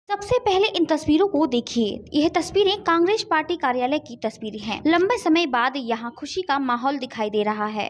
सबसे पहले इन तस्वीरों को देखिए। यह तस्वीरें कांग्रेस पार्टी कार्यालय की तस्वीरें हैं। लंबे समय बाद यहां खुशी का माहौल दिखाई दे रहा है।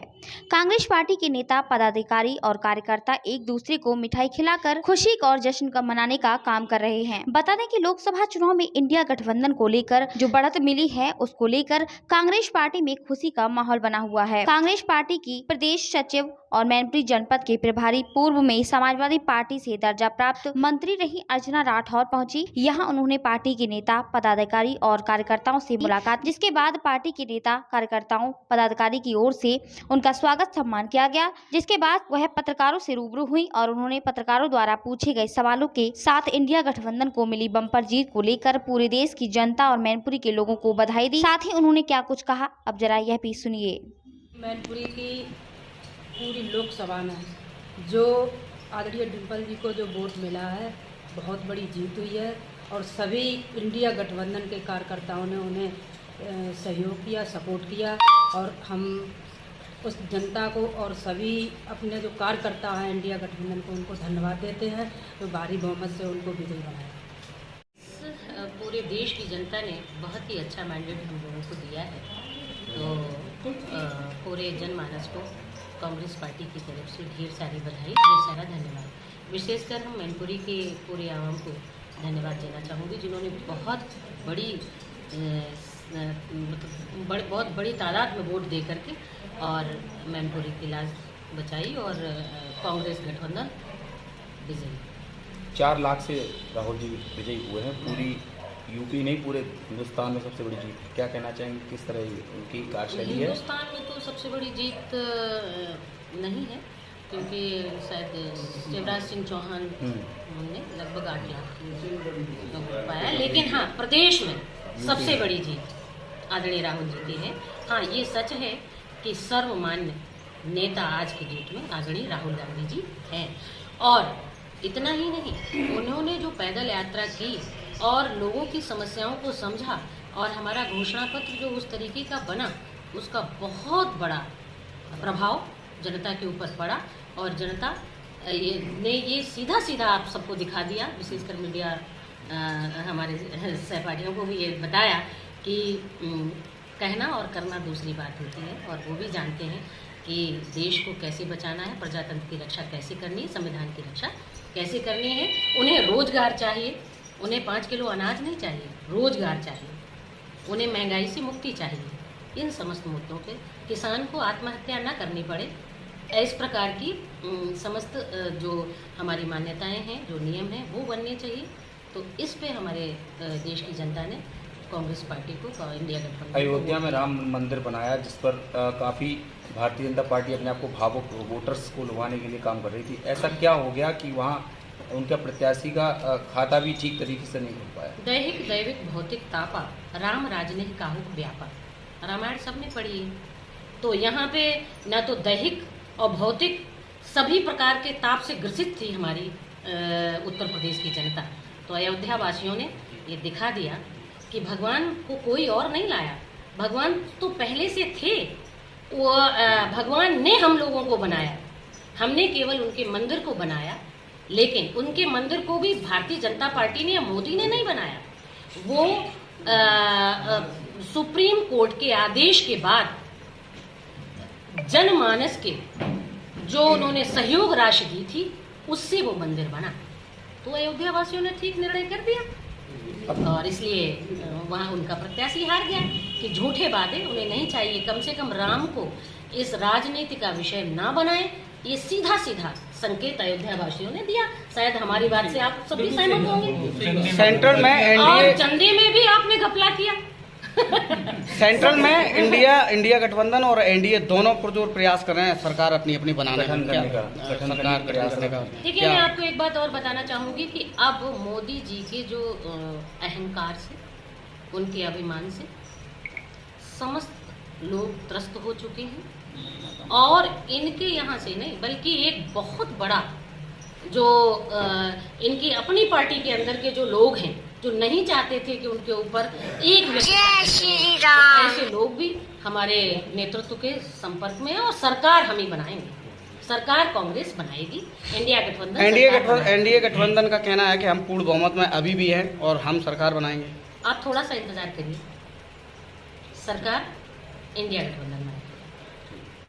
कांग्रेस पार्टी के नेता, पदाधिकारी और कार्यकर्ता एक दूसरे को मिठाई खिलाकर खुशी और जश्न का मनाने का काम कर रहे हैं। बता दें कि लोकसभा चुनाव में इंडिया गठबंधन को लेकर जो बढ़त मिली है, उसको लेकर कांग्रेस पार्टी में खुशी का माहौल बना हुआ है। कांग्रेस पार्टी की प्रदेश सचिव और मैनपुरी जनपद के प्रभारी पूर्व में समाजवादी पार्टी से दर्जा प्राप्त मंत्री रही अर्चना राठौर पहुंची। यहां उन्होंने पार्टी के नेता, पदाधिकारी और कार्यकर्ताओं से मुलाकात, जिसके बाद पार्टी के नेता, कार्यकर्ताओं, पदाधिकारी की ओर से उनका स्वागत सम्मान किया गया। जिसके बाद वह पत्रकारों से रूबरू हुई और उन्होंने पत्रकारों द्वारा पूछे गए सवालों के साथ इंडिया गठबंधन को मिली बम्पर जीत को लेकर पूरे देश की जनता और मैनपुरी के लोगों को बधाई दी। साथ ही उन्होंने क्या कुछ कहा, अब जरा यह भी सुनिए। मैनपुरी की पूरी लोकसभा में जो आदरणीय डिम्पल जी को जो वोट मिला है, बहुत बड़ी जीत हुई है और सभी इंडिया गठबंधन के कार्यकर्ताओं ने उन्हें सहयोग किया, सपोर्ट किया और हम उस जनता को और सभी अपने जो कार्यकर्ता हैं इंडिया गठबंधन को, उनको धन्यवाद देते हैं जो भारी बहुमत से उनको विजयी बनाया। पूरे देश की जनता ने बहुत ही अच्छा मैंडेट हम लोगों को दिया है, तो पूरे जनमानस को कांग्रेस पार्टी की तरफ से ढेर सारी बधाई, ढेर सारा धन्यवाद। विशेषकर हम मैनपुरी के पूरे आवाम को धन्यवाद देना चाहूँगी, जिन्होंने बहुत बड़ी तादाद में वोट दे करके और मैनपुरी की लाज बचाई और कांग्रेस गठबंधन विजयी। 4 लाख से राहुल जी विजयी हुए हैं। पूरी यूपी नहीं, पूरे हिंदुस्तान में सबसे बड़ी जीत। क्या कहना चाहेंगे, किस तरह उनकी कार्यशैली है? हिंदुस्तान में तो सबसे बड़ी जीत नहीं है, क्योंकि शायद शिवराज सिंह चौहान ने लगभग 8 लाख पाया, लेकिन हाँ, प्रदेश में सबसे बड़ी जीत आदरणीय राहुल जी की है। हाँ, ये सच है कि सर्वमान्य नेता आज की डेट में आदरणीय राहुल गांधी जी हैं। और इतना ही नहीं, उन्होंने जो पैदल यात्रा की और लोगों की समस्याओं को समझा और हमारा घोषणा पत्र जो उस तरीके का बना, उसका बहुत बड़ा प्रभाव जनता के ऊपर पड़ा और जनता ने ये सीधा सीधा आप सबको दिखा दिया, विशेषकर मीडिया हमारे सहपाठियों को भी ये बताया कि कहना और करना दूसरी बात होती है और वो भी जानते हैं कि देश को कैसे बचाना है, प्रजातंत्र की रक्षा कैसे करनी है, संविधान की रक्षा कैसे करनी है। उन्हें रोजगार चाहिए, उन्हें 5 किलो अनाज नहीं चाहिए, रोजगार चाहिए, उन्हें महंगाई से मुक्ति चाहिए। इन समस्त मुद्दों पे किसान को आत्महत्या न करनी पड़े, इस प्रकार की समस्त जो हमारी मान्यताएं हैं, जो नियम हैं, वो बनने चाहिए। तो इस पे हमारे देश की जनता ने कांग्रेस पार्टी को इंडिया गठबंधन। अयोध्या में राम मंदिर बनाया, जिस पर काफ़ी भारतीय जनता पार्टी अपने आप को भावुक वोटर्स को लुभाने के लिए काम कर रही थी। ऐसा क्या हो गया कि वहाँ उनका प्रत्याशी का खाता भी ठीक तरीके से नहीं खुल पाया? दैहिक दैविक भौतिक तापा, राम राजनिक काहुक व्यापा, रामायण सबने पढ़ी है। तो यहाँ पे न तो दैहिक और भौतिक सभी प्रकार के ताप से ग्रसित थी हमारी उत्तर प्रदेश की जनता। तो अयोध्या वासियों ने ये दिखा दिया कि भगवान को कोई और नहीं लाया, भगवान तो पहले से थे। वो भगवान ने हम लोगों को बनाया, हमने केवल उनके मंदिर को बनाया, लेकिन उनके मंदिर को भी भारतीय जनता पार्टी ने या मोदी ने नहीं बनाया। वो सुप्रीम कोर्ट के आदेश के बाद जनमानस के जो उन्होंने सहयोग राशि दी थी, उससे वो मंदिर बना। तो अयोध्या वासियों ने ठीक निर्णय कर दिया और इसलिए वहाँ उनका प्रत्याशी हार गया कि झूठे वादे उन्हें नहीं चाहिए। कम से कम राम को इस राजनीति का विषय ना बनाए, ये सीधा सीधा संकेत अयोध्या वासियों ने दिया। शायद हमारी बात से आप सभी सहमत होंगे। सेंट्रल में और चंदे में भी आपने घपला किया। सेंट्रल में इंडिया गठबंधन और एनडीए दोनों पुरजोर प्रयास कर रहे हैं सरकार अपनी बनाने का, सरकार प्रयास करने का। देखिए, मैं आपको एक बात और बताना चाहूंगी कि अब मोदी जी के जो अहंकार से, उनके अभिमान से समस्त लोग त्रस्त हो चुके हैं और इनके यहाँ से नहीं, बल्कि एक बहुत बड़ा जो इनकी अपनी पार्टी के अंदर के जो लोग हैं, जो नहीं चाहते थे कि उनके ऊपर एक ऐसे लोग भी हमारे नेतृत्व के संपर्क में हैं और सरकार हम ही बनाएंगे। सरकार कांग्रेस बनाएगी। एनडीए गठबंधन का कहना है कि हम पूर्ण बहुमत में अभी भी हैं और हम सरकार बनाएंगे। आप थोड़ा सा इंतजार करिए, सरकार इंडिया गठबंधन